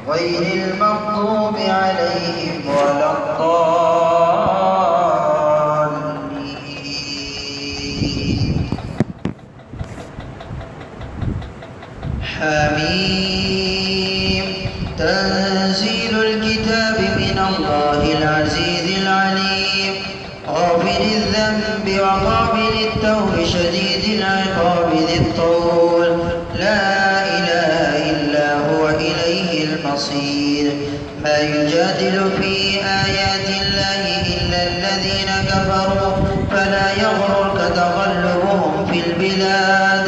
غير المغضوب عليهم ولا الضالين. حميم. تنزيل الكتاب من الله العزيز العليم، غافر الذنب وقابل التوب شديد العقاب ذي الطول، لا إله إلا هو إليه المصير. ما يجادل في آيات الله إلا الذين كفروا، فلا يغررك تقلبهم في البلاد.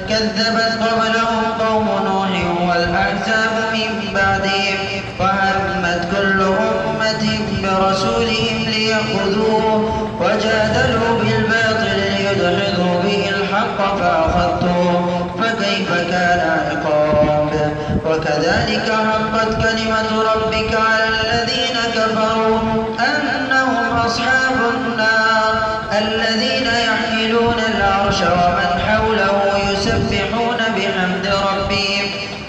كذبت قبلهم قوم نوح والأحزاب من بعدهم، وهمت كل أمة برسولهم ليأخذوه، وجادلوا بالباطل ليدحضوا به الحق فأخذتهم، فكيف كان عقاب. وكذلك حقت كلمة ربك على الذين كفروا أنهم أصحاب النار، الذين يحملون العرش ومن حوله يسبحون بحمد ربهم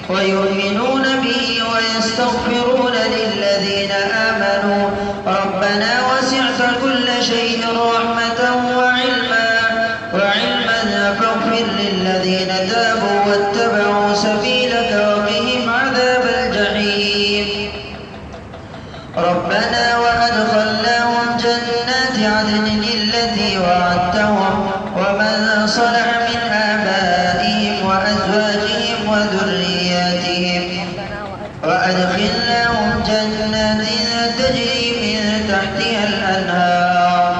ويؤمنون به ويستغفرون للذين آمنوا ربنا وسعت كل شيء رحمة وعلما فاغفر للذين تابوا واتبعوا سبيلك وقهم عذاب الجحيم. ربنا وأدخلناهم جنات عدن التي وعدتهم ومن صلح من آبائهم وأزواجهم وذرياتهم، وأدخلناهم جنات تجري من تحتها الأنهار،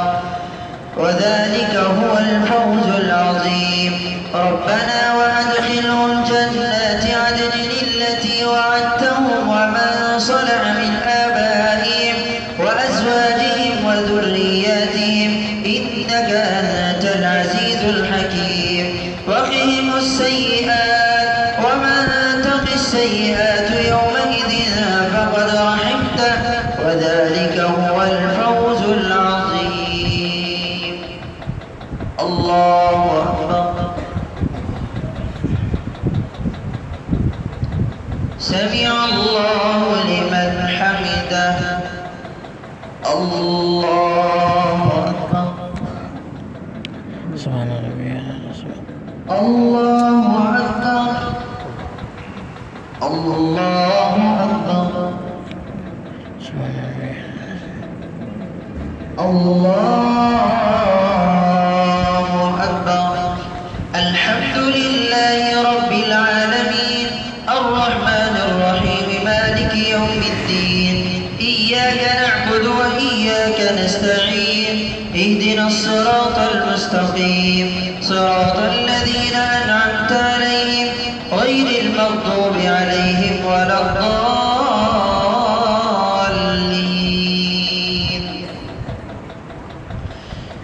وذلك هو الفوز العظيم. ربنا وأدخلهم جنات عدن التي وعدتهم ومن صلح من آبائهم وأزواجهم وذرياتهم، إنك أنت العزيز الحكيم. وقهم السيئات، ومن تق السيئات يومئذ فقد رحمته، وذلك هو الفوز العظيم. الله أكبر. سمع الله لمن حمده. الله أكبر. سبحان ربي. الله أكبر. الله أكبر. سبحان ربي. الله أكبر. الحمد لله رب العالمين، الرحمن الرحيم، مالك يوم الدين. إياك نعبد وإياك نستعين، اهدنا الصراط المستقيم، صراط الذين أنعمت عليهم غير المغضوب عليهم ولا الضالين.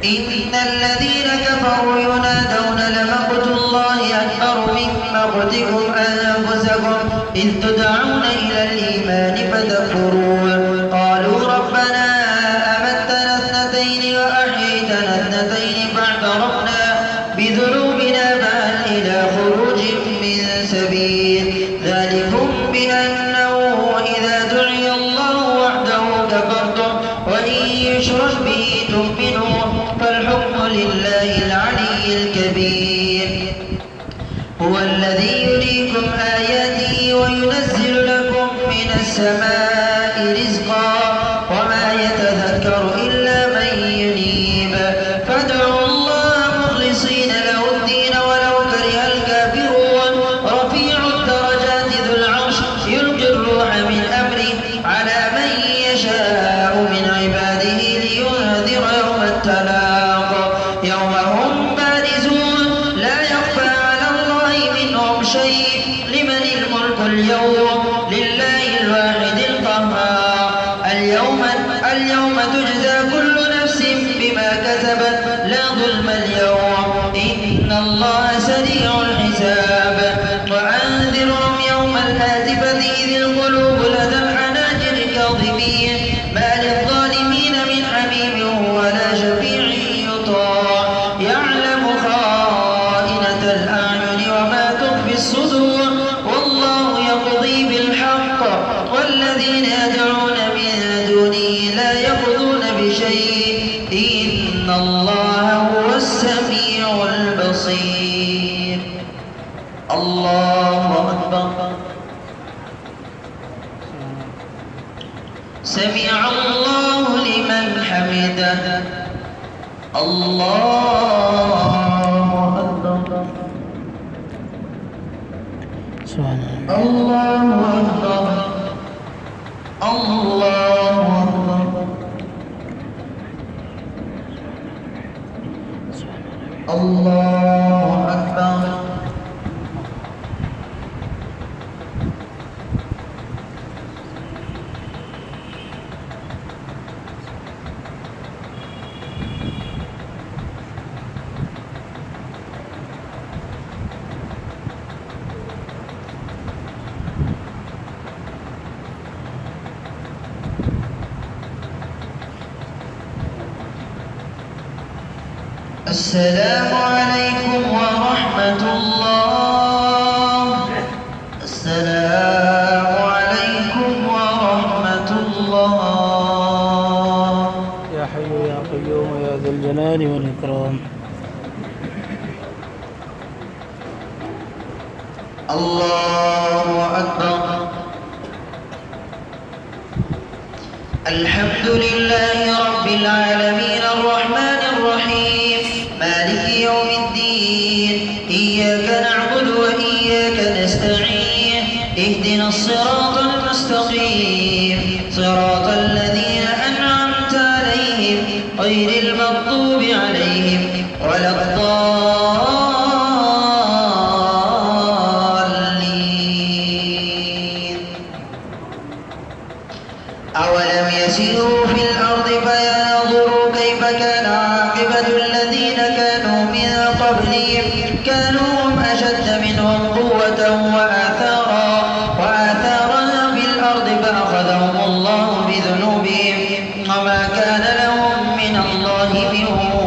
إن الذين كفروا ينادون لمقت الله أكبر من مقتكم أنفسكم إذ تدعون إلى الإيمان فتكفرون. قالوا ربنا أمتنا اثنتين وأحييتنا اثنتين فاعترفنا بذنوبنا فهل إلى خروج من سبيل. ذلكم بأنه إذا دعي الله وحده كفرتم وإن يشرك به تؤمنون، فالحكم لله العلي الكبير. هو الذي يريكم آياته وينزل لكم من السماء رزقا، وما يتذكر إلا من ينيب. فادعوا الله مخلصين له الدين ولو كره الكافرون. رفيع الدرجات ذو العرش يلقي الروح من أمره على من يشاء من عباده لينذر يوم التلاق، يوم هم بارزون لا يخفى على الله منهم شيء. لمن الملك اليوم؟ لله الواحد القهار. اليوم تجزى كل نفس بما كسبت، لا ظلم اليوم، إن الله سريع الحساب. وأنذرهم يوم الآزفة إذ القلوب لدى الحناجر كاظمين، ما للظالمين من حميم ولا شفيع يطاع. يعلم خائنة الأعين وما تخفي الصدور، والله يقضي بالحق سمع الله لمن حمده الله أكبر سبحان الله الله أكبر الله أكبر الله أكبر السلام عليكم ورحمة الله. السلام عليكم ورحمة الله. يا حي يا قيوم يا ذا الجلال والإكرام. الله أكبر. الحمد لله رب العالمين الرحمن الرحيم مالك يوم الدين إياك نعبد وإياك نستعين اهدنا الصراط المستقيم صراط الذين أنعمت عليهم غير المغضوب عليهم ولا الضالين. أولم يسيروا في الأرض فينظروا كيف كان عاقبة الذين كانوا من قبلهم كانوا هم أشد منهم قوة وآثارا في الأرض فأخذهم الله بذنوبهم وما كان لهم من الله من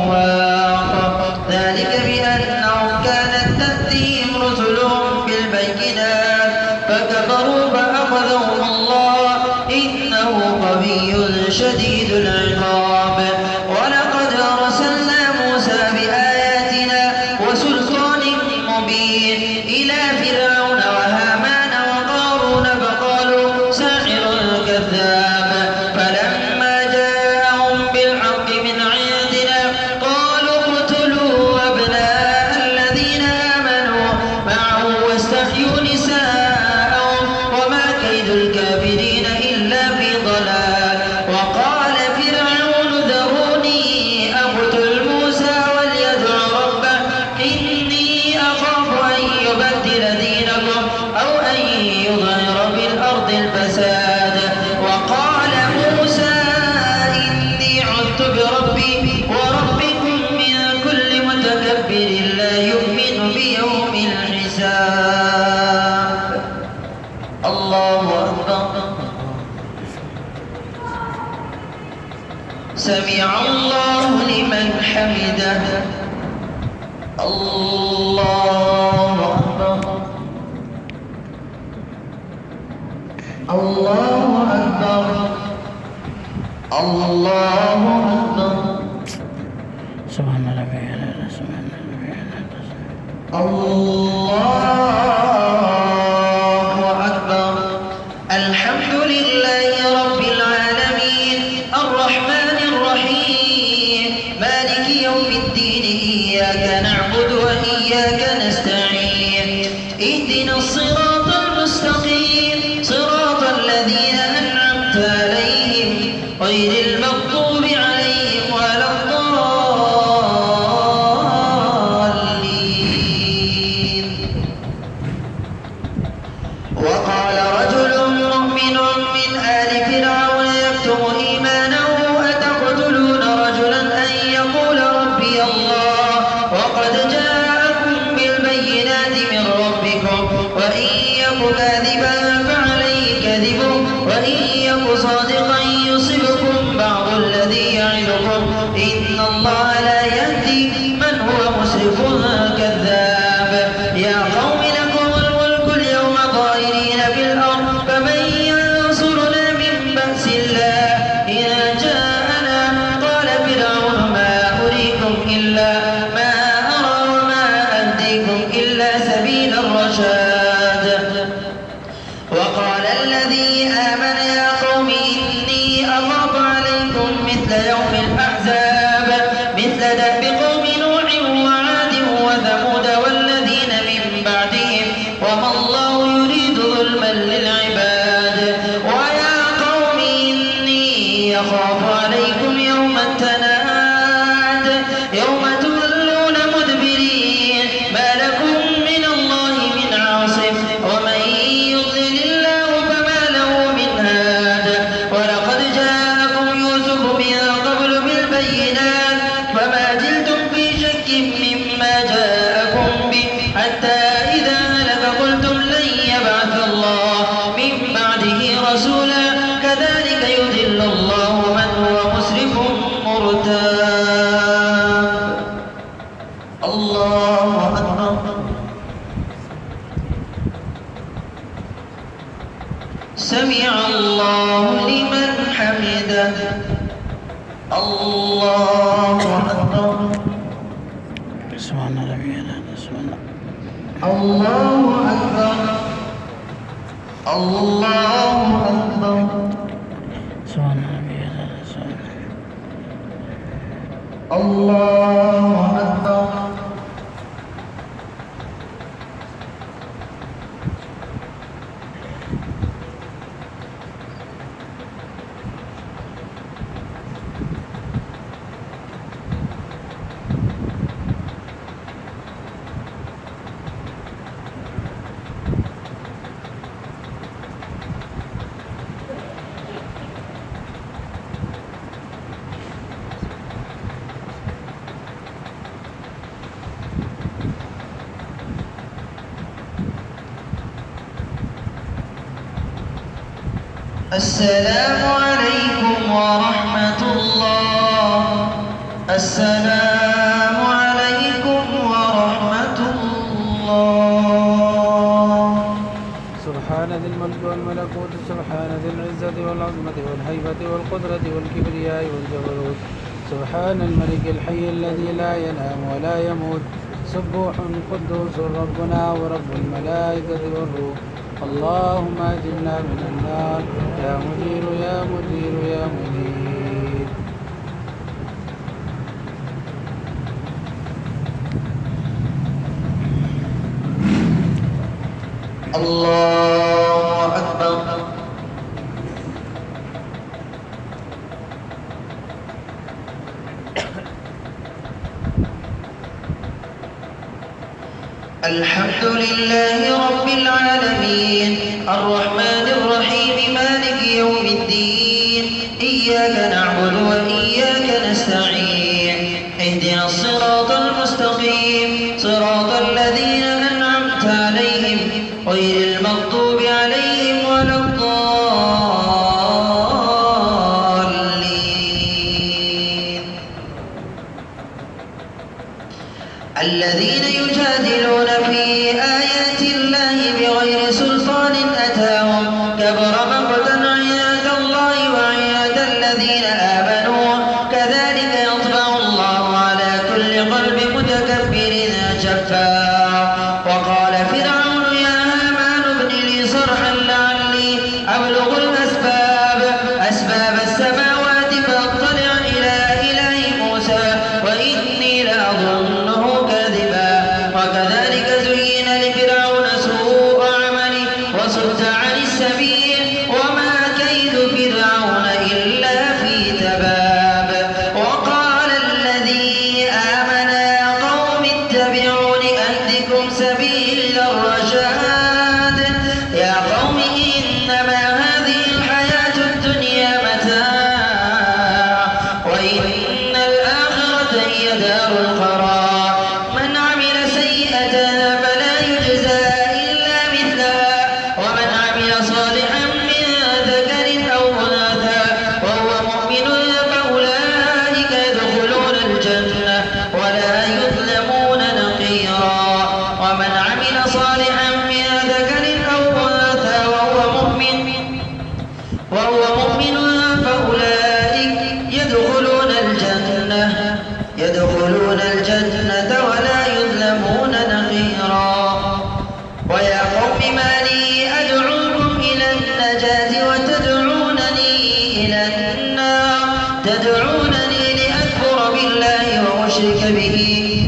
واق. ذلك بأنهم كانت تأتيهم رسلهم بالبينات فكفروا فأخذهم الله إنه قوي شديد العقاب. ولقد أرسلنا موسى بآياتنا وسلطان مبين إلى فرعون وهامان وقارون فقالوا ساحر كذاب فلما جاءهم بالحق من عندنا قالوا اقتلوا أبناء الذين آمنوا معه واستحيوا نساءهم وما كيد الكافرين إلا في ضلال. وقال فرعون ذروني أقتل موسى وليدع ربه إني أخاف أن يبدل دينكم أو أن يظهر في الأرض الفساد. وقال موسى إني عذت بربي وربكم من كل متكبر لا يؤمن بيوم الحساب. الله أكبر. سمع الله لمن حمده الله أكبر. الله أكبر. الله أكبر. سبحان ربي الأعلى سبحان ربي الأعلى. الله أكبر. الحمد لله رب العالمين الرحمن الرحيم مالك يوم الدين إياك نعبد وإياك نستعين اهدنا الصراط المستقيم صراط الذين أنعمت عليهم غير المغضوب عليهم ولا الضالين. وقال رجل مؤمن من آل فرعون يكتم إيمانه أتقتلون رجلا أن يقول ربي الله وقد جاءكم بالبينات من ربكم وإن يك كاذبا فعليه كذبه وإن يك صادقا يصبكم بعض الذي يعدكم إن الله لا يهدي من هو مسرف كذاب. يا قوم لكم الملك اليوم ظاهرين في الأرض فمن ينصرنا من بأس الله إن جاءنا. قال فرعون ما أريكم إلا ما أرى وما أهديكم إلا سبيل الرشاد. وقال الذي آمن يا قوم إني سمع الله لمن حمده الله أكبر سبحان ربنا سبحان الله أكبر الله أكبر سبحان ربنا سبحان الله أكبر السلام عليكم ورحمة الله السلام عليكم ورحمة الله سبحان ذي الملك والملكوت سبحان ذي العزة والعظمة والهيبة والقدرة والكبرياء والجبروت سبحان الملك الحي الذي لا ينام ولا يموت سبوح قدوس ربنا ورب الملائكة والروح اللهم اجرنا من النار يا مجير يا مجير يا مجير الله أكبر الحمد لله رب العالمين الرحمن الرحيم مالك يوم الدين إياك نعبد وإياك نستعين اهدنا الصراط المستقيم صراط الذين أنعمت عليهم غير المغضوب عليهم ولا الضالين الذين يجادلون في آيات الله بغير سلطان أتاهم كبر مقتا عند الله وعند الذين آمنوا كذلك يطبع الله على كل قلب متكبر جبار وقال فرعون يا هامان ابن لي صرحا لعلي أبلغ أسباب السماوات فأطلع إلى إله موسى وإني لأظنه كاذبا وكذلك زين لفرعون سوء عمله وصد عن السبيل وما كيد فرعون إلا في تباب وقال الذي آمن يا قوم اتبعون أهدكم سبيل الرشاد يا قوم إنما هذه الحياة الدنيا متاع وإن الآخرة هي دار القرار من عمل سيئة فلا يجزى إلا مثلها ومن عمل صالحا من ذكر أو أنثى وهو مؤمن فأولئك يدخلون الجنة ولا يظلمون نقيرا ومن عمل صالحا من ذكر أو أنثى وهو مؤمن فأولئك يدخلون الجنة ولا يظلمون نقيرا ويا قوم ما لي أدعوكم إلى النجاة وتدعونني إلى النار تدعونني لأكفر بالله وأشرك به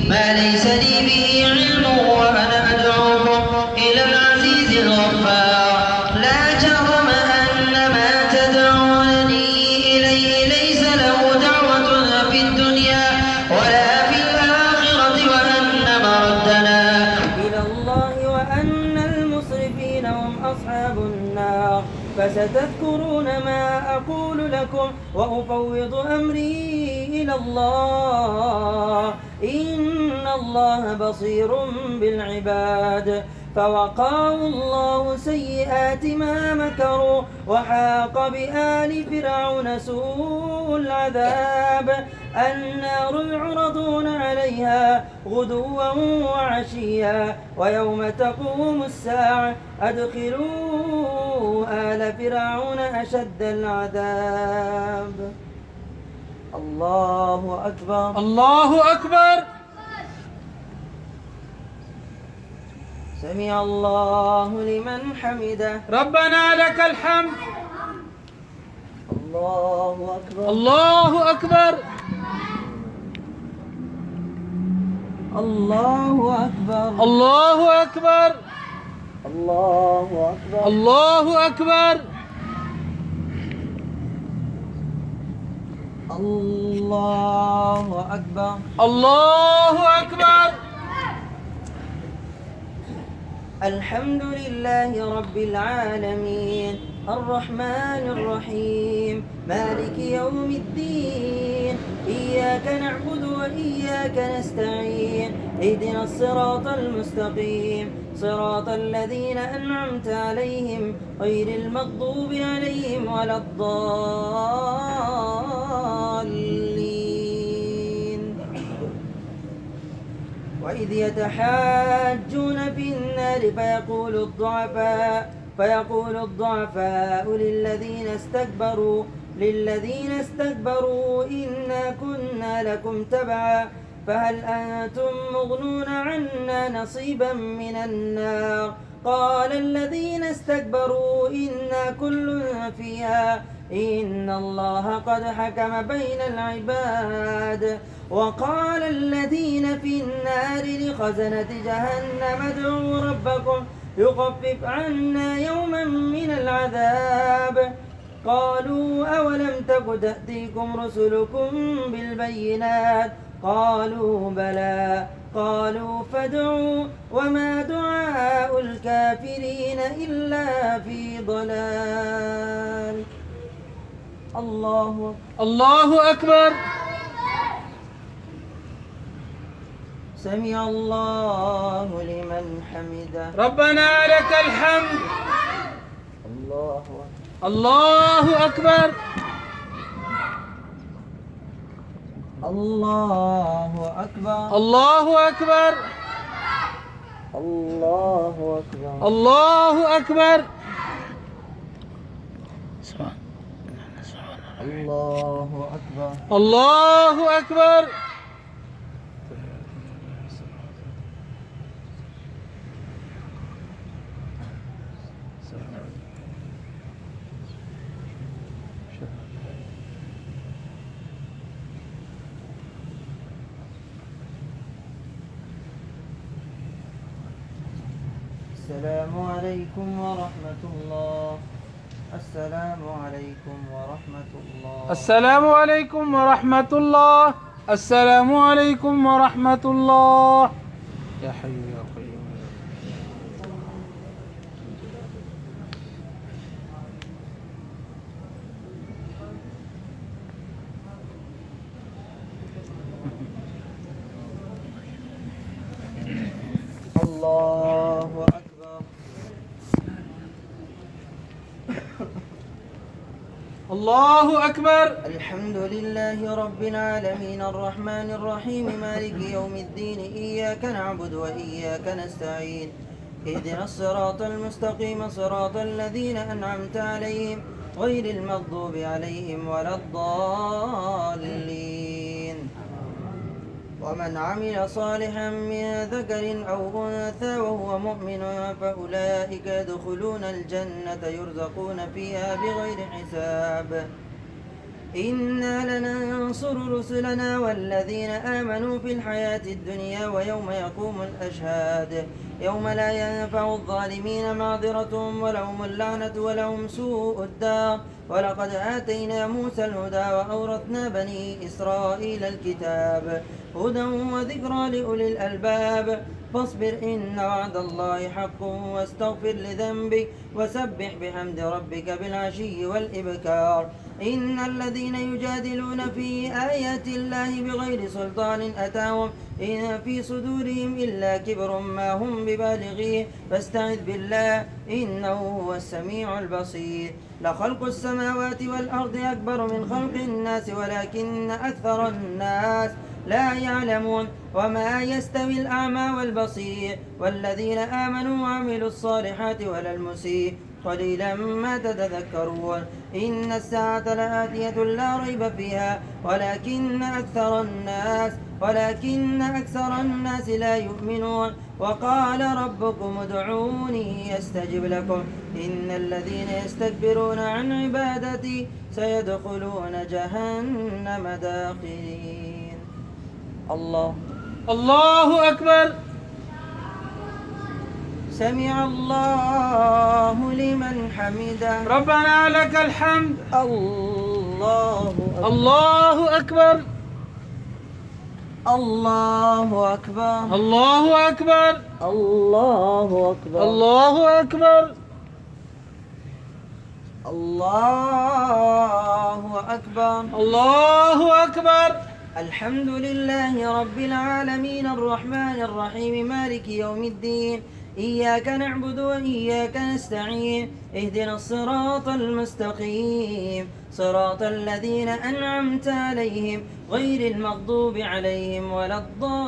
ما ليس لي به علم وأنا أدعوكم إلى العزيز الغفار لا جرم أن ما تدعونني إليه ليس له دعوة في الدنيا ولا في الآخرة وأن مردنا إلى الله وأن المسرفين هم أصحاب النار فستذكرون ما أقول لكم وأفوض أمري إلى الله إن الله بصير بالعباد فوقاه الله سيئات ما مكروا وحاق بآل فرعون سوء العذاب النار يعرضون عليها غدوا وعشيا ويوم تقوم الساعة أدخلوا آل فرعون أشد العذاب. الله أكبر. الله أكبر. سمع الله لمن حمده. ربنا لك الحمد. الله أكبر. الله أكبر. الله أكبر. الله أكبر. الله أكبر. الله أكبر. الله أكبر. الله أكبر. الحمد لله رب العالمين الرحمن الرحيم مالك يوم الدين إياك نعبد وإياك نستعين اهدنا الصراط المستقيم صراط الذين أنعمت عليهم غير المغضوب عليهم ولا الضالين. وإذ يتحاجون في النار فيقول الضعفاء للذين استكبروا إنا كنا لكم تبعا فهل أنتم مغنون عنا نصيبا من النار قال الذين استكبروا إنا كل فيها إن الله قد حكم بين العباد. وقال الذين في النار لخزنة جهنم ادعوا ربكم يخفف عنا يوما من العذاب قالوا أولم تك تأتيكم رسلكم بالبينات قالوا بلى قالوا فادعوا وما دعاء الكافرين إلا في ضلال. الله أكبر. سمع الله لمن حمده. ربنا لك الحمد. الله أكبر. الله أكبر. الله أكبر. الله أكبر. الله أكبر. الله أكبر. الله أكبر. السلام عليكم ورحمة الله. السلام عليكم ورحمة الله. السلام عليكم ورحمة الله. السلام عليكم ورحمة الله. يا حي يا قيوم. الله أكبر. الله أكبر. الحمد لله رب العالمين الرحمن الرحيم مالك يوم الدين إياك نعبد وإياك نستعين اهدنا الصراط المستقيم صراط الذين أنعمت عليهم غير المغضوب عليهم ولا الضالين. ومن عمل صالحا من ذكر أو أنثى وهو مؤمن فأولئك يدخلون الجنة يرزقون فيها بغير حساب. إنا لننصر رسلنا والذين آمنوا في الحياة الدنيا ويوم يقوم الأشهاد يوم لا ينفع الظالمين معذرتهم ولهم اللعنة ولهم سوء الدار. ولقد آتينا موسى الهدى وأورثنا بني إسرائيل الكتاب هدى وذكرى لأولي الألباب. فاصبر إن وعد الله حق واستغفر لذنبك وسبح بحمد ربك بالعشي والإبكار. إن الذين يجادلون في آيات الله بغير سلطان أتاهم إن في صدورهم إلا كبر ما هم ببالغيه فاستعذ بالله إنه هو السميع البصير. لخلق السماوات والأرض أكبر من خلق الناس ولكن أكثر الناس لا يعلمون. وما يستوي الأعمى والبصير والذين آمنوا وعملوا الصالحات ولا المسيء قليلا ما تتذكرون إن الساعة لآتية لا ريب فيها ولكن أكثر الناس لا يؤمنون وقال ربكم ادعوني أستجب لكم إن الذين يستكبرون عن عبادتي سيدخلون جهنم داخلين. الله أكبر. سمع الله لمن حمده. ربنا لك الحمد. الله أكبر. الله أكبر. الله أكبر. الله أكبر. الله أكبر. الله أكبر. الله أكبر. الله أكبر. الحمد لله رب العالمين الرحمن الرحيم مالك يوم الدين إياك نعبد وإياك نستعين اهدنا الصراط المستقيم صراط الذين أنعمت عليهم غير المغضوب عليهم ولا الضالين.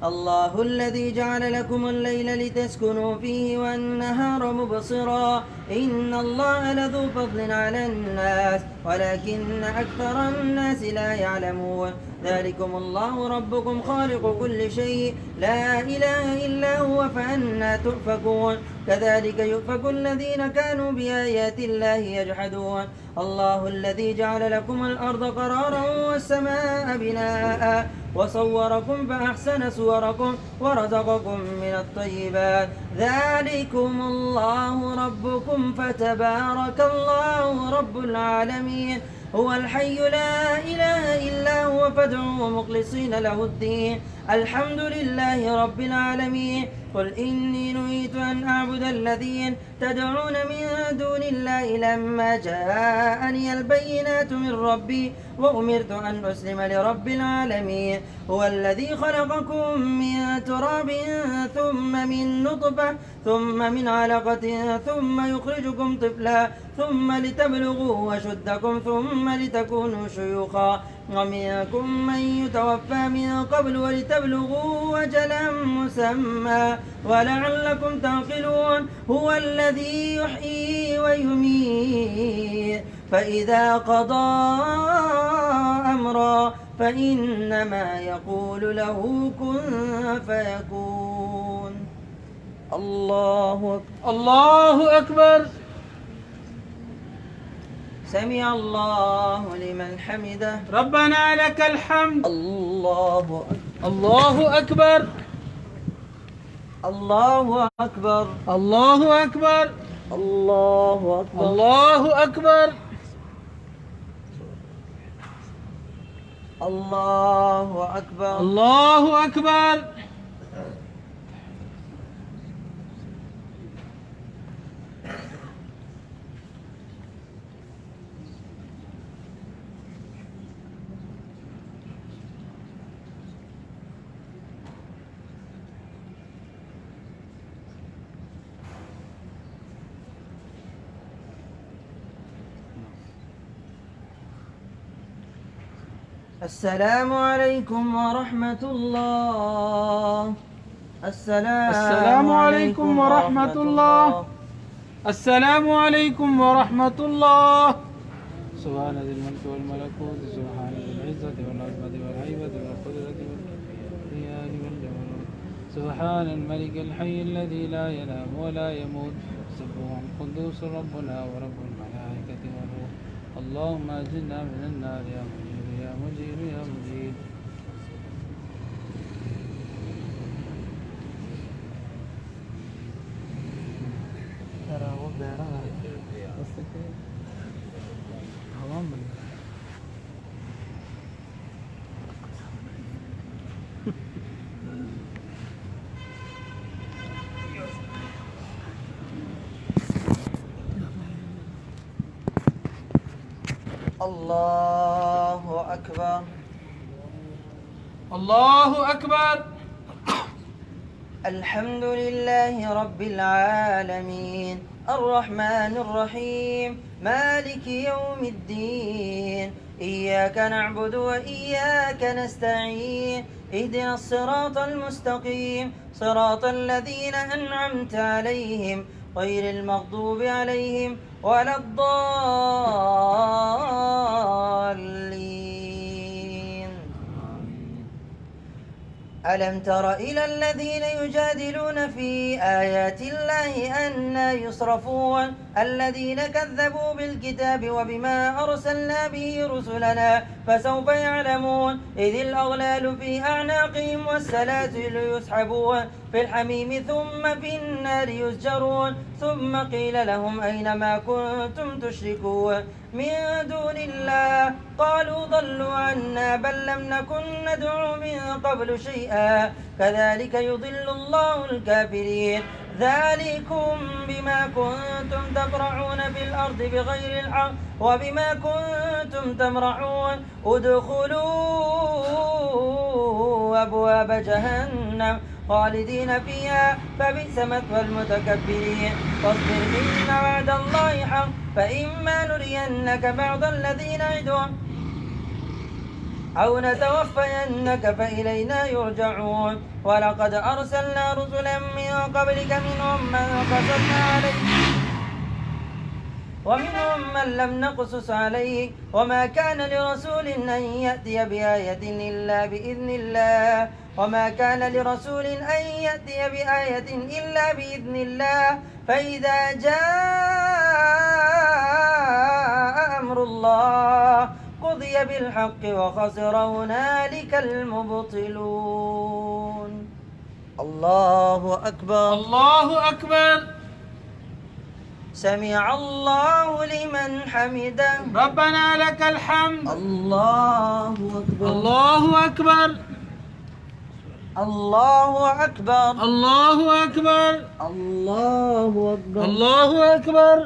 الله الذي جعل لكم الليل لتسكنوا فيه والنهار مبصرا إن الله لذو فضل على الناس ولكن أكثر الناس لا يعلمون. ذلكم الله ربكم خالق كل شيء لا إله إلا هو فأنى تؤفكون. كذلك يؤفك الذين كانوا بآيات الله يجحدون. الله الذي جعل لكم الأرض قرارا والسماء بناء وصوركم فأحسن صوركم ورزقكم من الطيبات ذلكم الله ربكم فتبارك الله رب العالمين. هو الحي لا إله إلا هو فادعوه مخلصين له الدين الحمد لله رب العالمين. قل إني نهيت أن أعبد الذين تدعون من دون الله لما جاءني البينات من ربي وأمرت أن أسلم لرب العالمين. هو الذي خلقكم من تراب ثم من نطفة ثم من علقة ثم يخرجكم طفلا ثم لتبلغوا أشدكم ثم لتكونوا شيوخا ومنكم من يتوفى من قبل ولتبلغوا أجلا مسمى ولعلكم تعقلون. هو الذي يحيي ويميت فإذا قضى أمرا فإنما يقول له كن فيكون. الله أكبر. سمع الله لمن حمده. ربنا لك الحمد. الله أكبر. الله أكبر. الله أكبر. الله أكبر. الله أكبر. الله أكبر. الله أكبر. السلام عليكم ورحمة الله. السلام عليكم ورحمة الله. السلام عليكم ورحمة الله. سبحان ذي الملك والملكوت سبحان ذي العزة والعظمة والهيبة والقدرة والكبرياء والجبروت سبحان الملك الحي الذي لا ينام ولا يموت سبحان القدوس ربنا ورب الملائكة والروح. اللهم أجرنا من النار يا مجير يا مجير يا مجير. الله أكبر. الله أكبر. الحمد لله رب العالمين الرحمن الرحيم مالك يوم الدين إياك نعبد وإياك نستعين اهدنا الصراط المستقيم صراط الذين أنعمت عليهم غير المغضوب عليهم ولا الضالين. ألم تر إلى الذين يجادلون في آيات الله أنى يصرفون الذين كذبوا بالكتاب وبما أرسلنا به رسلنا فسوف يعلمون إذ الأغلال في أعناقهم والسلاسل يسحبون في الحميم ثم في النار يسجرون ثم قيل لهم أين ما كنتم تشركون من دون الله قالوا ضلوا عنا بل لم نكن ندعو من قبل شيئا كذلك يضل الله الكافرين. ذلكم بما كنتم تفرحون في الأرض بغير الحق وبما كنتم تمرحون ادخلوا أبواب جهنم خالدين فيها فبئس مثوى المتكبرين. فاصبر إن وعد الله حق فإما نرينك بعض الذين نعدهم أو نتوفينك فإلينا يرجعون. ولقد أرسلنا رسلا من قبلك منهم من قصصنا عليك ومنهم من لم نقصص عليك وما كان لرسول أن يأتي بآية إلا بإذن الله فإذا جاء أمر الله قضي بالحق وخسر هنالك المبطلون. الله أكبر. الله أكبر. سمع الله لمن حمده. ربنا لك الحمد. الله أكبر. الله أكبر. الله أكبر. الله أكبر. الله أكبر. الله أكبر.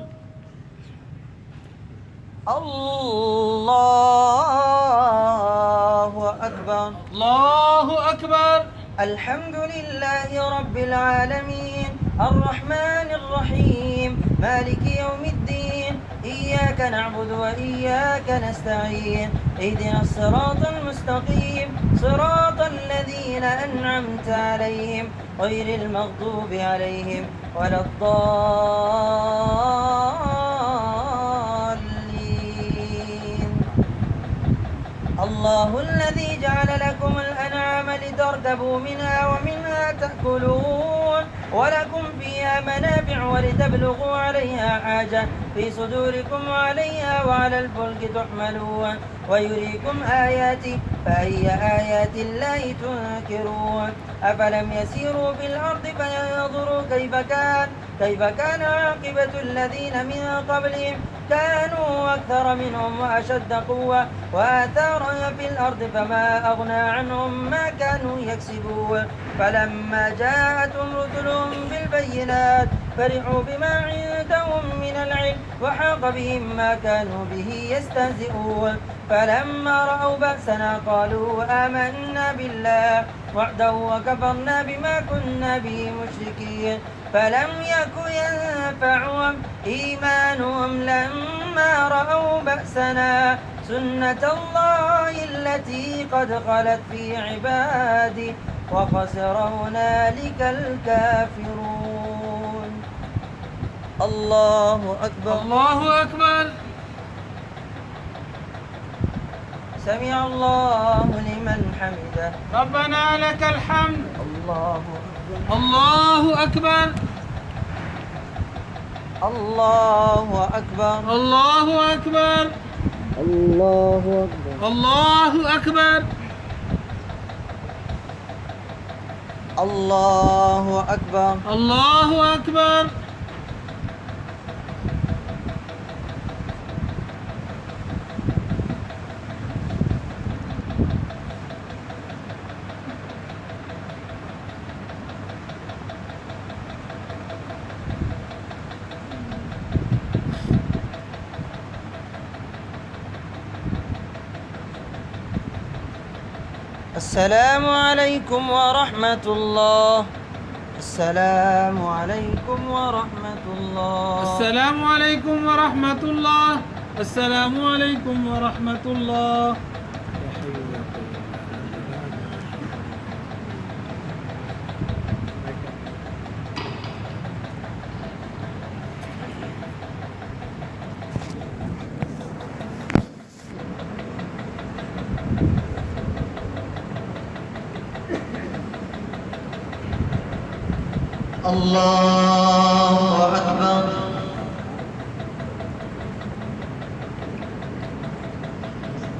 الله أكبر. الله أكبر. الحمد لله رب العالمين الرحمن الرحيم مالك يوم الدين إياك نعبد وإياك نستعين اهدنا الصراط المستقيم صراط الذين أنعمت عليهم غير المغضوب عليهم ولا الضالين. الله الذي جعل لكم الأنعام لتركبوا منها ومنها تأكلون ولكم فيها منافع ولتبلغوا عليها حاجة في صدوركم وعليها وعلى الفلك تحملون ويريكم آياته فأي آيات الله تنكرون. أفلم يسيروا في الأرض فينظروا كيف كان عاقبة الذين من قبلهم كانوا أكثر منهم وأشد قوة وآثارا في الأرض فما أغنى عنهم ما كانوا يكسبون. فلما جاءتهم رسلهم بالبينات فرحوا بما عندهم من العلم وحاق بهم ما كانوا به يستهزئون. فلما رأوا بأسنا قالوا آمنا بالله وحده وكفرنا بما كنا به مشركين. فلم يك ينفعهم إيمانهم لما رأوا بأسنا سنة الله التي قد خلت في عبادي وخسر هنالك الكافرون. الله أكبر. الله أكبر. سمع الله لمن حمده. ربنا لك الحمد. الله أكبر. الله أكبر. الله أكبر. الله أكبر. الله أكبر. الله أكبر. الله أكبر. الله أكبر. السلام عليكم ورحمة الله. السلام عليكم ورحمة الله. السلام عليكم ورحمة الله. السلام عليكم ورحمة الله. الله أكبر.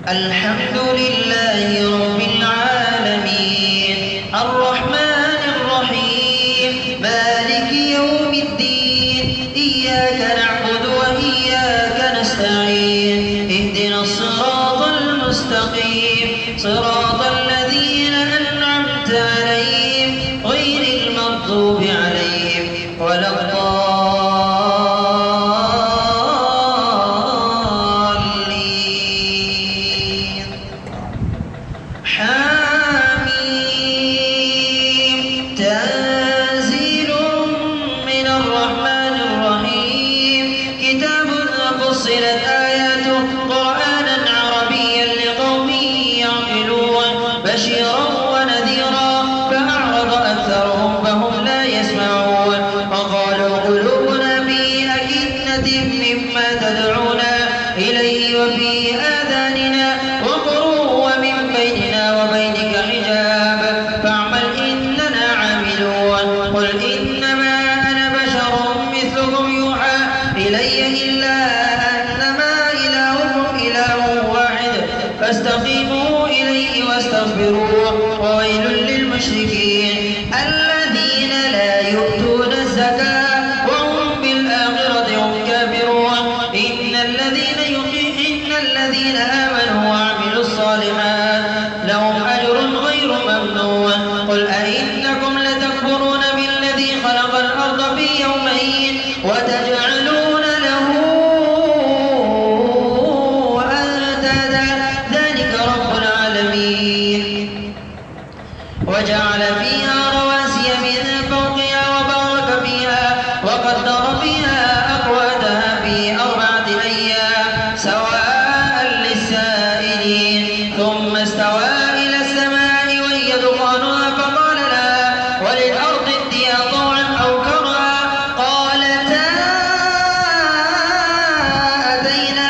الحمد لله رب العالمين الرحمن الرحيم مالك يوم الدين إياك نعبد وإياك نستعين اهدنا الصراط المستقيم صراط الذين أنعمت عليهم غير المغضوب عليهم ولا الضالين. حميم تنزيل من الرحمن الرحيم كتاب فصلت آياته قرآنا عربيا لقوم يعقلون بشيرا ونذيرا فأعرض أكثرهم فهم لا يسمعون وقالوا قلوبنا في أكنة مما تدعونا إليه وفي آذاننا وقر ومن بيننا وبينك حجاب فاعمل إننا عاملون. قل إنما أنا بشر مثلكم يوحى إلي إلا أنما إلهكم إله واحد فاستقيموا إليه واستغفروه. وويل للمشركين الذين لا يؤتون الزكاة وهم بالآخرة هم كافرون. إن الذين آمنوا وعملوا الصالحات لهم أجر غير ممنون. قل أئنكم لتكفرون بالذي خلق الأرض في يومين وتجعلون له أندادا ذلك رب العالمين. وجعل فيها رواسي من فوقها وبارك فيها وقدر فيها أقواتها في 4 أيام سواء للسائلين ثم استوى إلى السماء وهي دخانها فقال لها وللأرض ائتيا طوعا أو كرها قالتا أتينا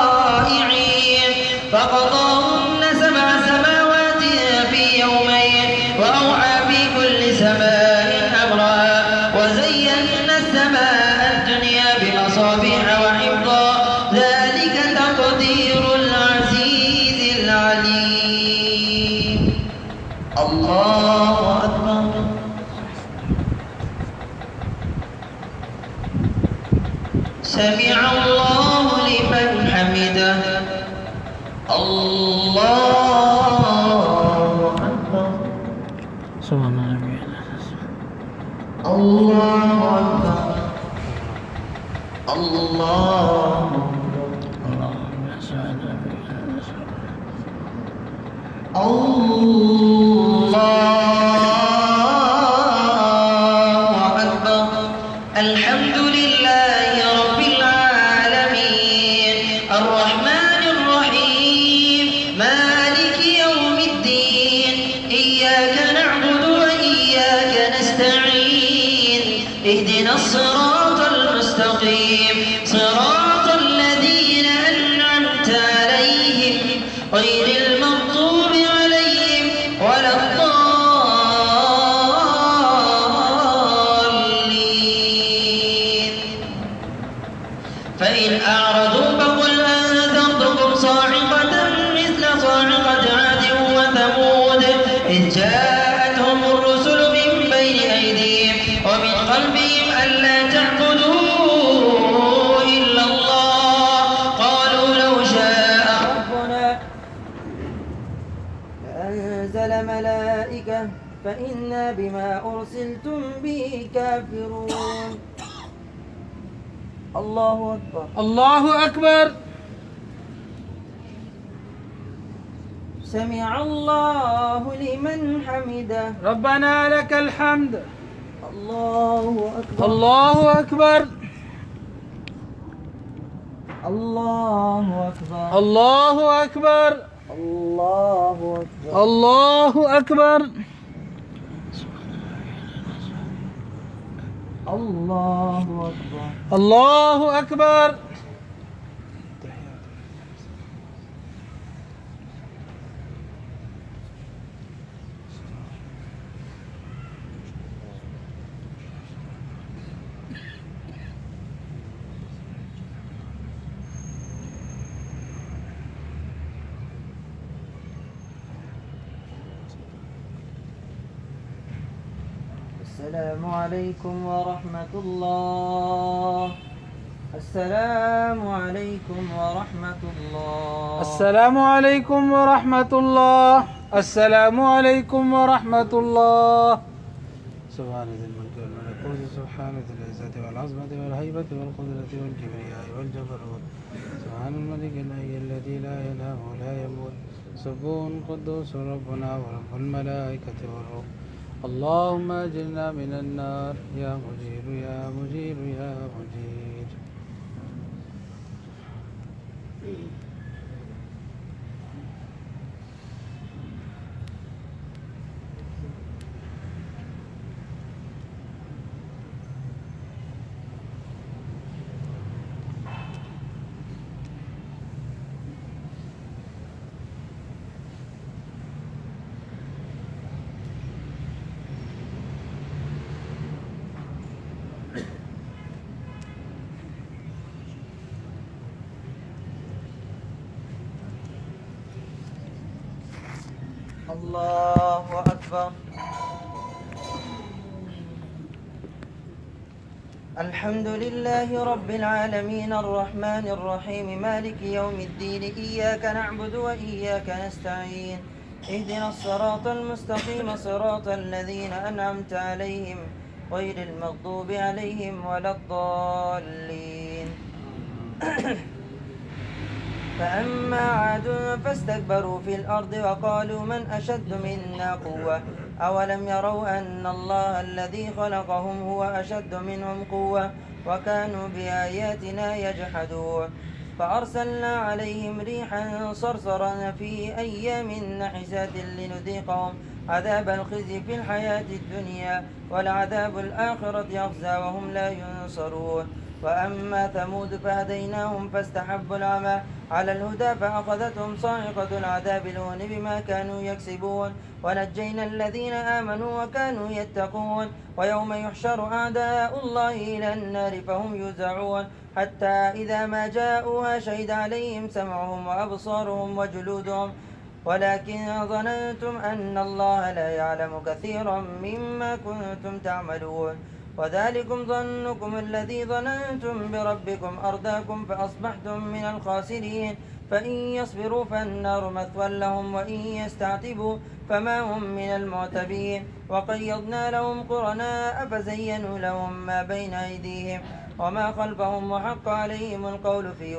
طائعين فقضاهن 7 سماوات في يومين وأوحى في كل سماء أمرها وزينا السماء الدنيا بمصابيح وحفظا ذلك تقدير العزيز العليم. الله أكبر. سمع الله لمن حمده. الله أكبر. سبحان الله. الله أكبر. الله الله أكبر. الحمد لله رب العالمين الرحمن الرحيم مالك يوم الدين إياك نعبد وإياك نستعين اهدنا الصراط المستقيم صراط الذين أنعمت عليهم غير المغضوب عليهم ولا الضالين. فإن أعرضوا فقل أنذرتكم صاعقة مثل صاعقة عاد وثمود إذ جاءتهم الرسل من بين أيديهم ومن خلفهم ألا تعبدوا إلا الله قالوا لو شاء ربنا لأنزل ملائكة فإنا بما أرسلتم به كافرون. الله أكبر. الله أكبر. سمع الله لمن حمده. ربنا لك الحمد. الله أكبر. الله أكبر. الله أكبر. الله أكبر. الله أكبر. الله أكبر. الله أكبر. الله أكبر. السلام عليكم ورحمة الله. السلام عليكم ورحمة الله. السلام عليكم ورحمة الله. السلام عليكم ورحمة الله. سبحان ذي الملك والملكوت سبحان ذي العزة والعظمة والهيبة والقدرة والكبرياء والجبروت سبحان الملك الحي الذي لا ينام ولا يموت سبحان قدوس ربنا ورب الملائكة والروح. اللهم أجرنا من النار يا مجير يا مجير يا مجير. الله أكبر. الحمد لله رب العالمين الرحمن الرحيم مالك يوم الدين إياك نعبد وإياك نستعين اهدنا الصراط المستقيم صراط الذين أنعمت عليهم غير المغضوب عليهم ولا الضالين. فأما عاد فاستكبروا في الأرض وقالوا من أشد منا قوة أولم يروا أن الله الذي خلقهم هو أشد منهم قوة وكانوا بآياتنا يجحدون. فأرسلنا عليهم ريحا صرصرا في أيام نحسات لنذيقهم عذاب الخزي في الحياة الدنيا ولعذاب الآخرة أخزى وهم لا ينصرون. وأما ثمود فهديناهم فاستحبوا العمى على الهدى فأخذتهم صاعقة العذاب الهون بما كانوا يكسبون ونجينا الذين آمنوا وكانوا يتقون. ويوم يحشر أعداء الله إلى النار فهم يوزعون حتى إذا ما جاءوها شهد عليهم سمعهم وأبصارهم وجلودهم ولكن ظننتم أن الله لا يعلم كثيرا مما كنتم تعملون. وذلكم ظنكم الذي ظننتم بربكم أرداكم فأصبحتم من الخاسرين. فإن يصبروا فالنار مثوى لهم وإن يستعتبوا فما هم من المعتبين. وقيضنا لهم قرناء فزينوا لهم ما بين أيديهم وما خلفهم وحق عليهم القول في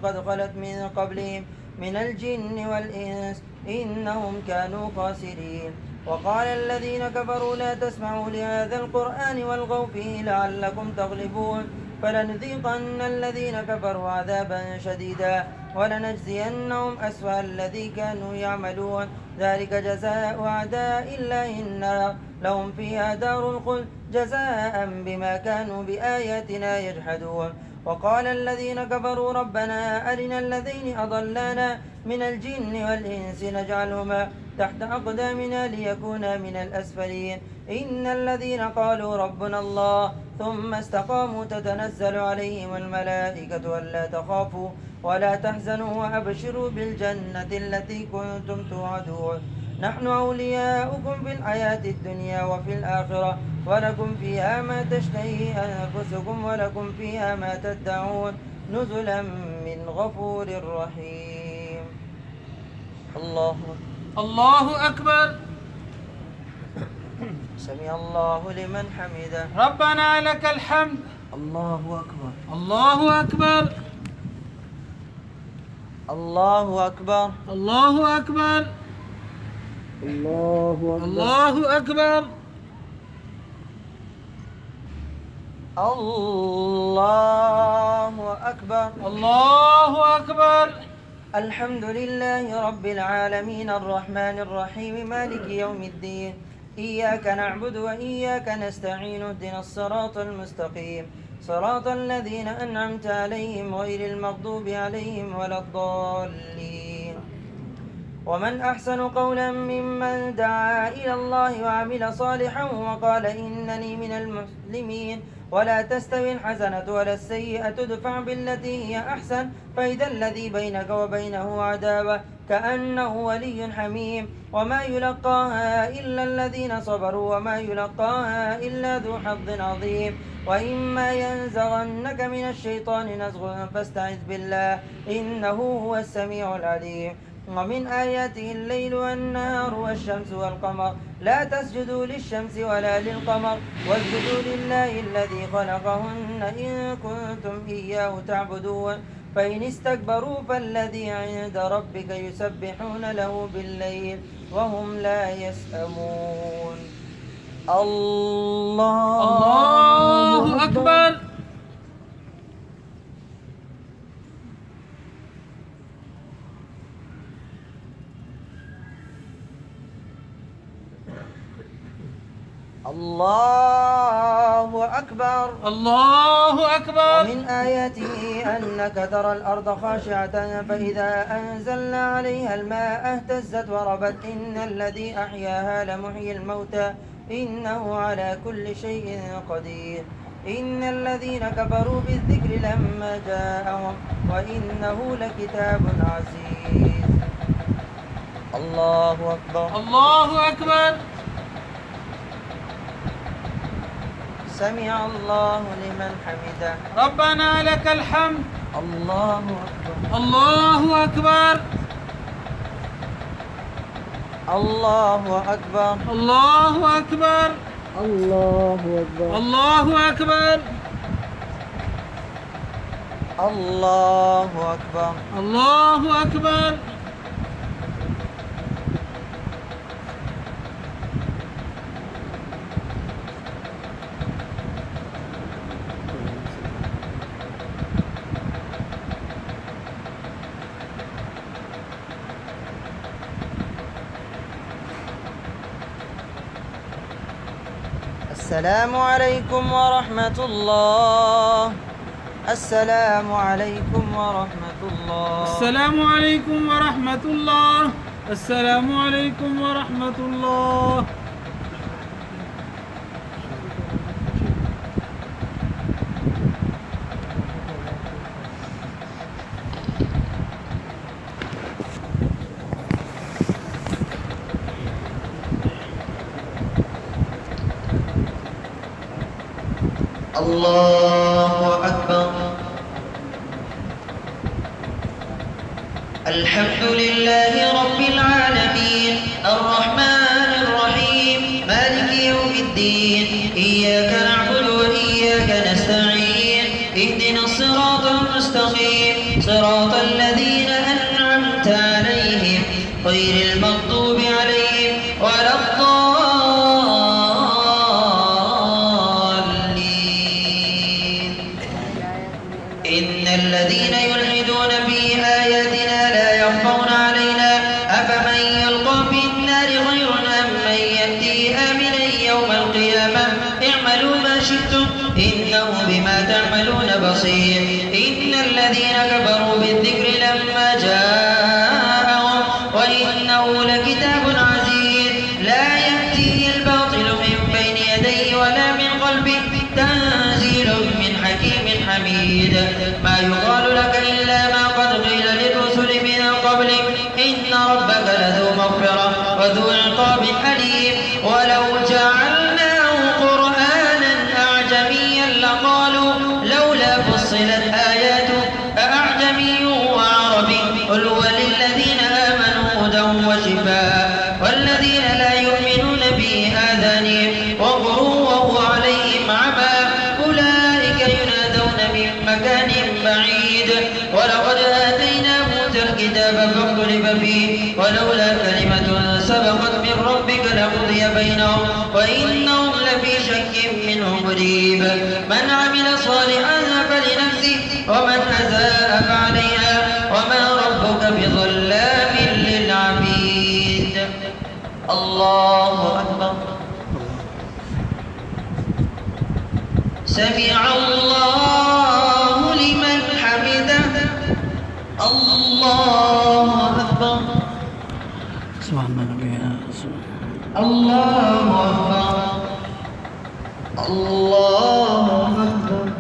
قد خلت من قبلهم من الجن والإنس إنهم كانوا خاسرين. وقال الذين كفروا لا تسمعوا لهذا القرآن والغوا فيه لعلكم تغلبون. فلنذيقن الذين كفروا عذابا شديدا ولنجزينهم أسوأ الذي كانوا يعملون. ذلك جزاء أعداء الله النار لهم فيها دار الخلد جزاء بما كانوا بآياتنا يجحدون. وقال الذين كفروا ربنا أرنا الذين أضلانا من الجن والإنس نجعلهما تحت أقدامنا ليكونا من الأسفلين. إن الذين قالوا ربنا الله ثم استقاموا تتنزل عليهم الملائكة ألا تخافوا ولا تحزنوا وأبشروا بالجنة التي كنتم توعدون. نحن أولياؤكم في الحياة الدنيا وفي الآخرة ولكم فيها ما تشتهي أنفسكم ولكم فيها ما تدعون نزلا من غفور رحيم. الله أكبر. سمع الله لمن حمده. ربنا لك الحمد. الله أكبر. الله أكبر. الله أكبر. الله أكبر. الله أكبر. الله أكبر. الله أكبر. الحمد لله رب العالمين الرحمن الرحيم مالك يوم الدين إياك نعبد وإياك نستعين اهدنا الصراط المستقيم صراط الذين أنعمت عليهم غير المغضوب عليهم ولا الضالين. ومن أحسن قولا ممن دعا إلى الله وعمل صالحا وقال إنني من المسلمين. ولا تستوي الحسنة ولا السيئة ادفع بالتي هي أحسن فإذا الذي بينك وبينه عداوة كأنه ولي حميم. وما يلقاها إلا الذين صبروا وما يلقاها إلا ذو حظ عظيم. وإما ينزغنك من الشيطان نزغ فاستعذ بالله إنه هو السميع العليم. ومن آياته الليل والنهار والشمس والقمر لا تسجدوا للشمس ولا للقمر واسجدوا لله الذي خلقهن إن كنتم إياه تعبدون. فإن استكبروا فالذي عند ربك يسبحون له بالليل وهم لا يسأمون. الله أكبر. الله أكبر. الله أكبر. ومن آياته أنك ترى الأرض خاشعة فإذا أنزلنا عليها الماء اهتزت وربت إن الذي أحياها لمحيي الموتى إنه على كل شيء قدير. إن الذين كفروا بالذكر لما جاءهم وإنه لكتاب عزيز. الله أكبر. الله أكبر. سمع الله لمن حمده. ربنا لك الحمد. الله أكبر. الله أكبر. الله أكبر. الله أكبر. الله أكبر. الله أكبر. الله أكبر. الله أكبر. السلام عليكم ورحمة الله. السلام عليكم ورحمة الله. السلام عليكم ورحمة الله. السلام عليكم ورحمة الله. الله أكبر. الحمد لله رب العالمين الرحمن الرحيم مالك يوم الدين إياك نعبد وإياك نستعين اهدنا الصراط المستقيم صراط الذين أنعمت عليهم غير المغضوب عليهم ولا إن الذين يلحدون في آياتنا لا يخفون علينا أفمن يلقى في النار خير أم من يأتي آمنا يوم القيامة اعملوا ما شئتم إنه بما تعملون بصير. إن الذين كفروا بالذكر لما جاءهم وإنه لكتاب عزيز لا يأتيه الباطل من بين يديه ولا من خلفه تنزيل من حكيم حميد. ما يقال لك إلا ما قد قيل للرسل من قبلك إن ربك لذو مغفرة وذو عقاب أليم. ولو جعلناه قرآنا أعجميا لقالوا لولا فصلت آياته أأعجمي وعربي قل هو للذين آمنوا هدى وشفاء والذين لا يؤمنون به آذانهم وقر وهو عليهم عمى أولئك ينادون من مكان بعيد. ولقد آتينا موسى الكتاب فاختلف فيه ولولا كلمة سبقت من ربك لقضي بينهم وإنهم لفي شك منه مريب. من عمل صالحا فلنفسه ومن أساء فعليها وما ربك بظلام للعبيد. الله أكبر. سمع الله لمن حمده. الله أكبر. الله أكبر الله أكبر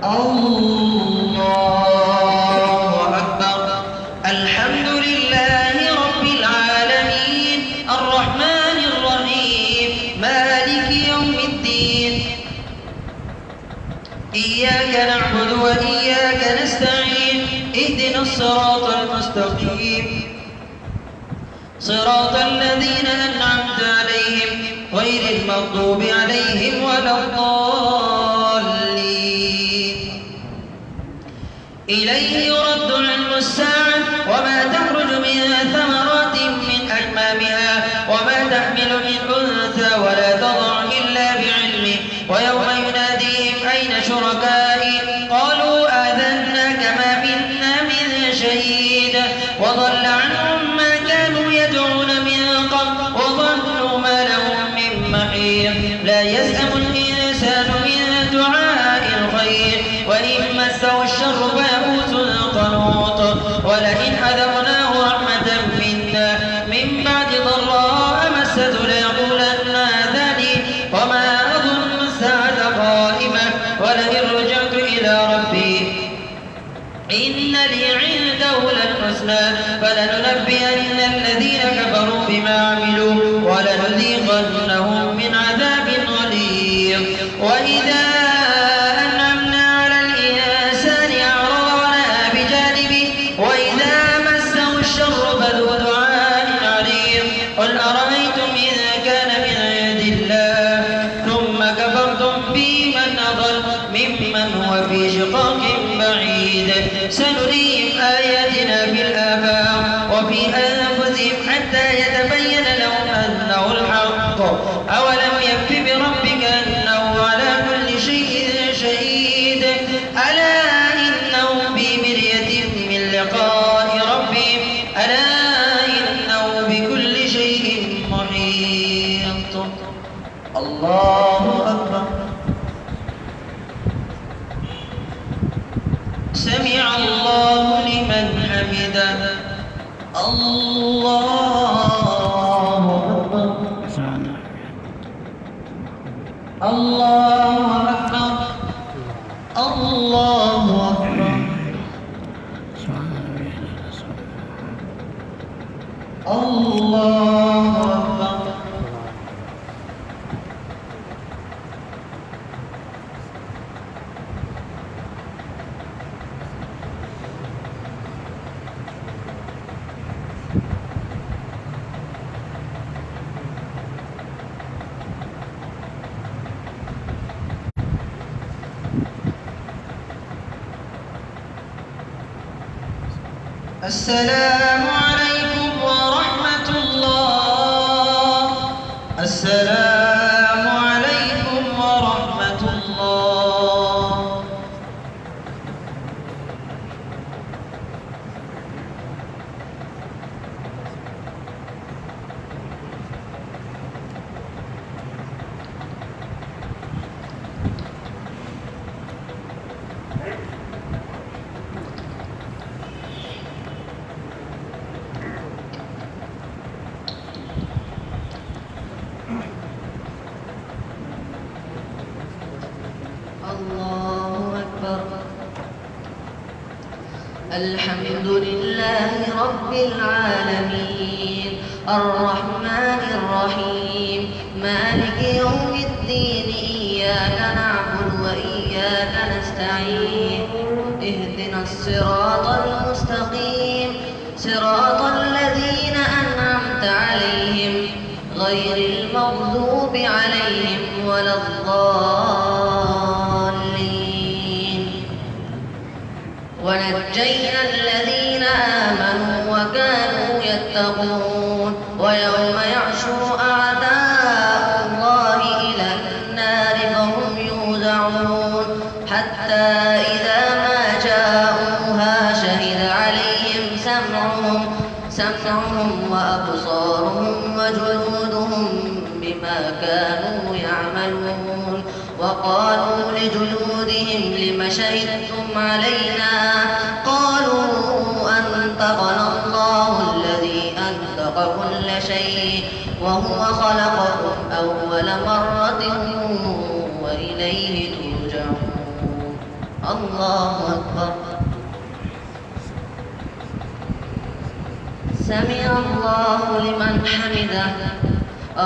الله أكبر الحمد لله رب العالمين الرحمن الرحيم مالك يوم الدين إياك نعبد وإياك نستعين اهدنا الصراط المستقيم صراط الذين أنعمت عليهم غير المغضوب عليهم ولا الضالين إليه يرد علم الساعة وما تخرج من ثمرات من أكمامها وما تحمل من أنثى ولا تضع إلا بعلمه ويوم يناديهم أين شركائي قالوا آذناك ما منا من شهيد وضل عنهم ما كانوا يدعون من قبل وظنوا ما لهم من محيص لا يسأم الإنسان من دعاء الخير وإن مسه الشر فيئوس قنوط ولئن أذقناه رحمة منا من بعد ضراء مسته ليقولن هذا لي وما أظن الساعة قائمة ولئن رجعت إلى ربي إن لي عنده للحسنى فلننبئن الذين كفروا بما عملوا ولنذيقنهم من عذاب غليظ وإذا أنعمنا على الإنسان أعرض ونأى بجانبه وإذا مسه الشر فذو دعاء عريض قل أرأيتم إن كان من عند الله ثم كفرتم به من أضل ممن هو في شقاق بعيد سنريهم آياتنا في الآفاق وفي أنفسهم حتى يتبين لهم أنه الحق أولم يكف بربك أنه على كل شيء شهيد ألا إنهم في مرية من لقاء ربهم ألا إنه بكل شيء محيط الله أكبر سمع الله لمن حمده الله أكبر الله أكبر الله أكبر الله أكبر السلام عليكم ورحمة الله السلام عليكم ورحمة الله الله أكبر الحمد لله رب العالمين الرحمن الرحيم مالك يوم الدين إياك نعبد وإياك نستعين اهدنا الصراط المستقيم صراط الذين أنعمت عليهم غير المغضوب عليهم ولا الضالين ونجينا الذين آمنوا وكانوا يتقون ويوم يحشر أعداء الله إلى النار فهم يوزعون حتى إذا ما جاءوها شهد عليهم سمعهم وأبصارهم وجلودهم بما كانوا يعملون وقالوا لجلودهم لم شهدتم علينا قالوا أنطقنا الله الذي أنطق وهو خلقكم أول مرة وإليه ترجعون. الله أكبر. سمع الله لمن حمده.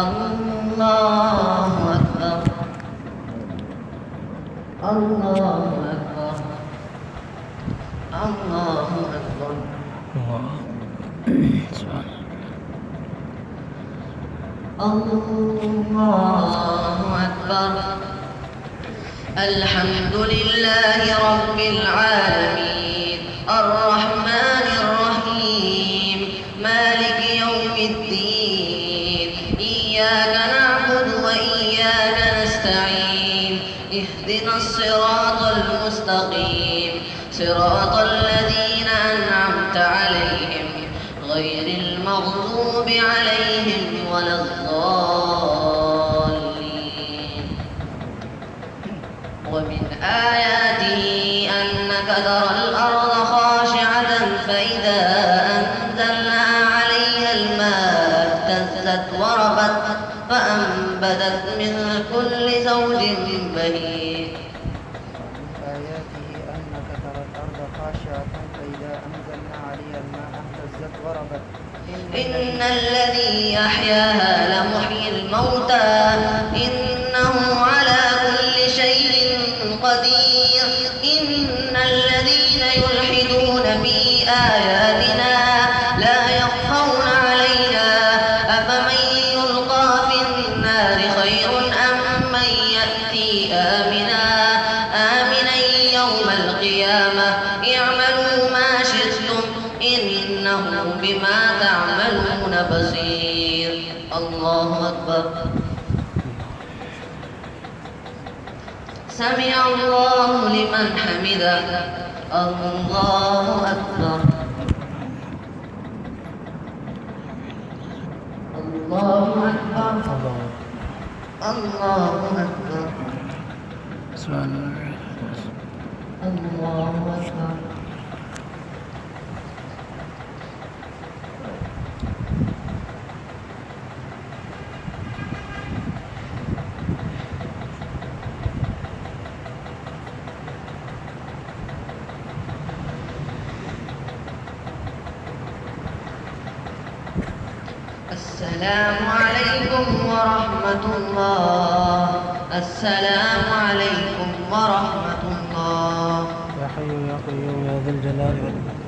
الله أكبر. الله أكبر. الله أكبر. الله أكبر. الحمد لله رب العالمين الرحمن الرحيم مالك يوم الدين إياك نعبد وإياك نستعين اهدنا الصراط المستقيم صراط الذين أنعمت عليهم غير المغضوب عليهم ولا الضالين. ومن آياته أنك ترى الأرض خاشعة فإذا أنزلنا عليها الماء اهتزت وربت فأنبتت من كل زوج بهيج. آياته أنك ترى الأرض خاشعة فإذا أنزلنا عليها الماء اهتزت وربت إن الذي أحياها لمحيي الموتى إنه على كل شيء قدير. إن الذين يلحدون في آياتنا لا يخفون علينا أفمن يلقى في النار خير أم من يأتي آمنا يوم القيامة اعملوا ما شئتم إنه بما تعملون بصير. الله أكبر. سمع الله لمن حمده. الله أكبر. الله أكبر. الله أكبر. الله أكبر. السلام عليكم ورحمة الله. السلام عليكم ورحمة الله. يا حي يا قيوم يا ذا الجلال والإكرام.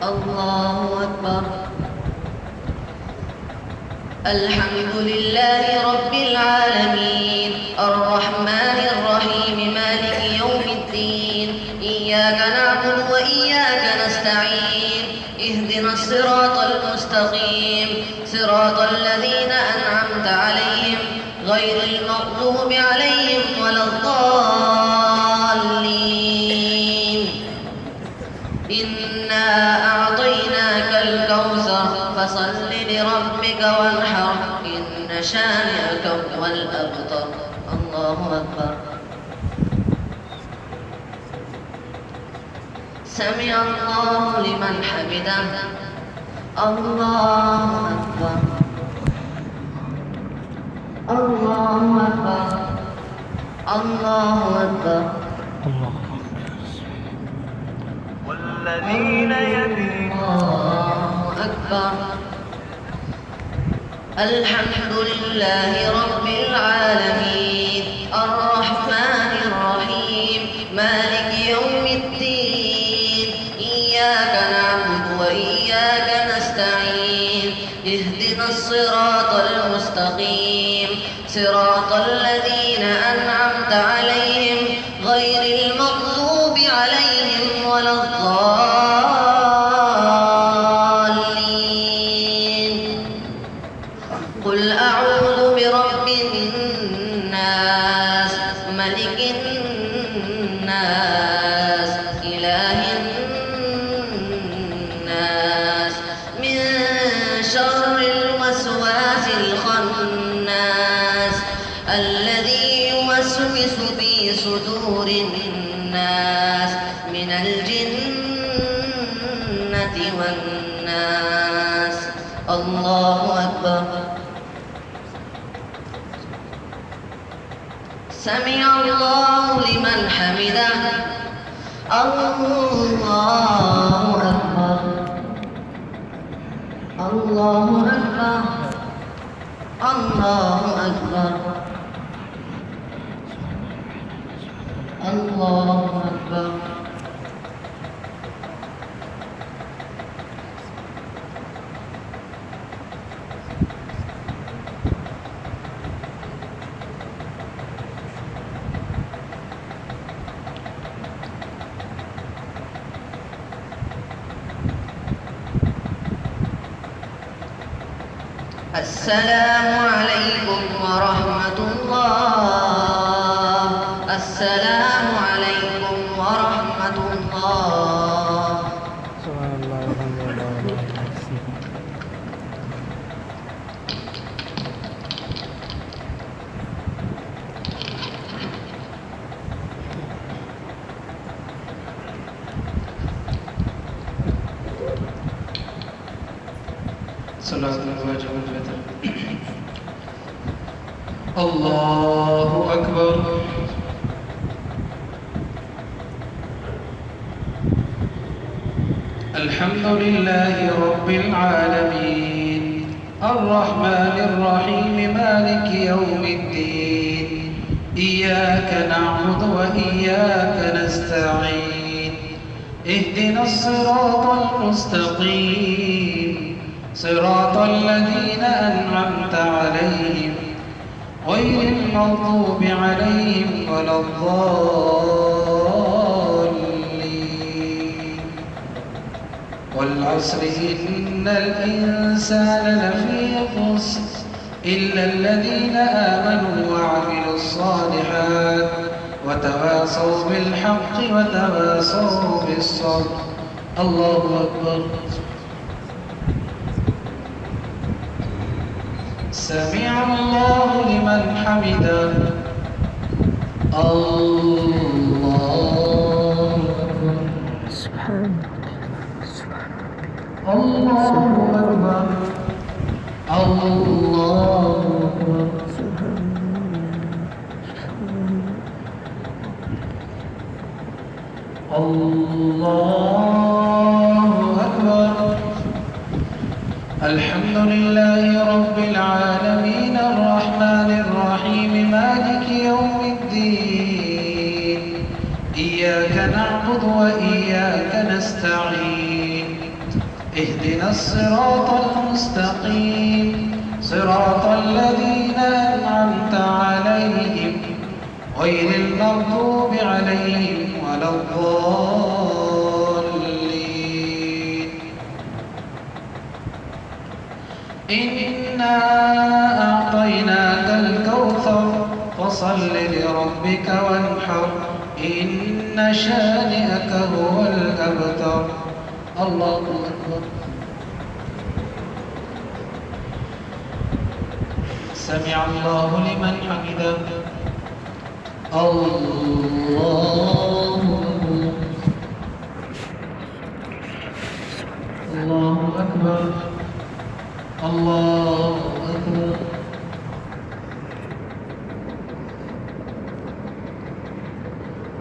الله أكبر. الحمد لله رب العالمين الرحمن الرحيم مالك يوم الدين إياك نعبد وإياك نستعين اهدنا الصراط المستقيم صراط الذين أنعمت عليهم غير المغضوب عليهم ولا الضالين. إنا أعطيناك الكوثر فصل لربك وانحر إن شانئك هو الأبتر. الله أكبر. سمع الله لمن حمده. الله أكبر. الله أكبر. الله أكبر. والذين يبيتون. الله أكبر. الحمد لله رب العالمين الرحمن الرحيم مالك يوم الدين إياك نعبد وإياك نستعين اهدنا الصراط المستقيم صراط الذين أنعمت عليهم غير المغضوب عليهم ولا الضالين. قل أعوذ برب الناس ملك الناس إله الناس من شر سمع الله لمن حمده الله أكبر الله أكبر الله أكبر الله أكبر. السلام عليكم ورحمة الله. السلام عليكم ورحمة الله. سبحان الله والحمد لله. صلاة الفجر والفجر. الله أكبر. الحمد لله رب العالمين الرحمن الرحيم مالك يوم الدين إياك نعبد وإياك نستعين اهدنا الصراط المستقيم صراط الذين أنعمت عليهم غير المغضوب عليهم ولا الضالين. والعصر إن الإنسان لفي خسر إلا الذين آمنوا وعملوا الصالحات وتواصوا بالحق وتواصوا بالصبر. الله أكبر. سمع الله لمن حمده الله الله أكبر الله أكبر. الله أكبر. الحمد لله رب العالمين الرحمن الرحيم مالك يوم الدين إياك نعبد وإياك نستعين اهدنا الصراط المستقيم صراط الذين أنعمت عليهم غير المغضوب عليهم ولا الضالين. إنا أعطيناك الكوثر فصل لربك وانحر إن شانئك هو الأبتر. الله أكبر. سمع الله لمن حمده الله الله أكبر الله أكبر.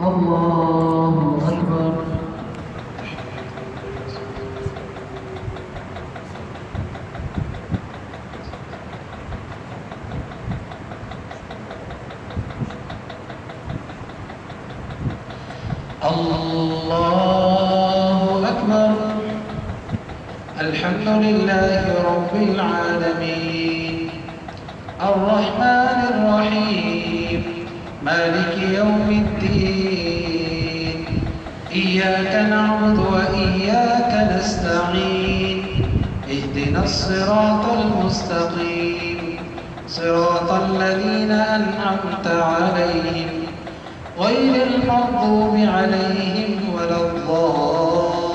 الله أكبر. الله أكبر. الحمد لله رب العالمين الرحمن الرحيم مالك يوم الدين إياك نعبد وإياك نستعين اهدنا الصراط المستقيم صراط الذين أنعمت عليهم غير المغضوب عليهم ولا الضالين.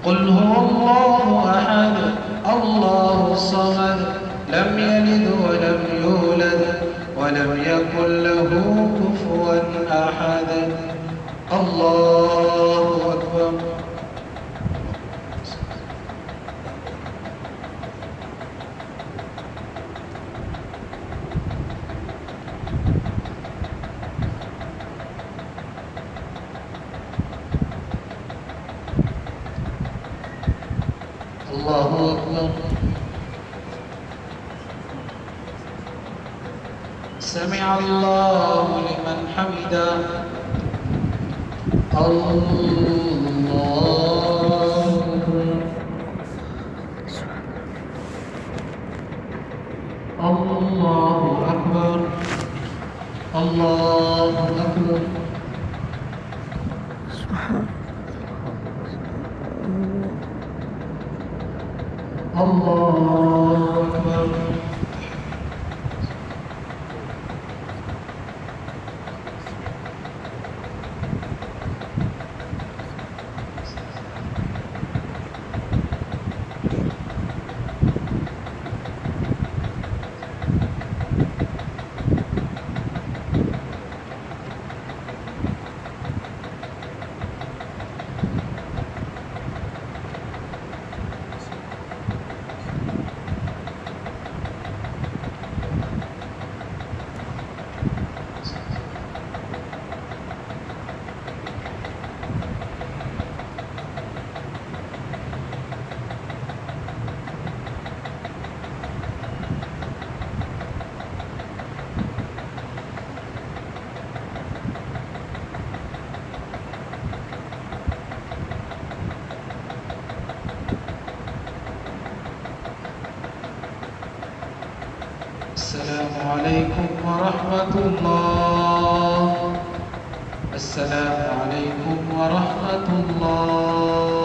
قل هو الله أحد الله الصمد لم يلد ولم يولد ولم يكن له كفوا أحد. الله أكبر. الله أكبر سمع الله لمن حمده الله أكبر الله أكبر الله أكبر السلام عليكم ورحمة الله. السلام عليكم ورحمة الله.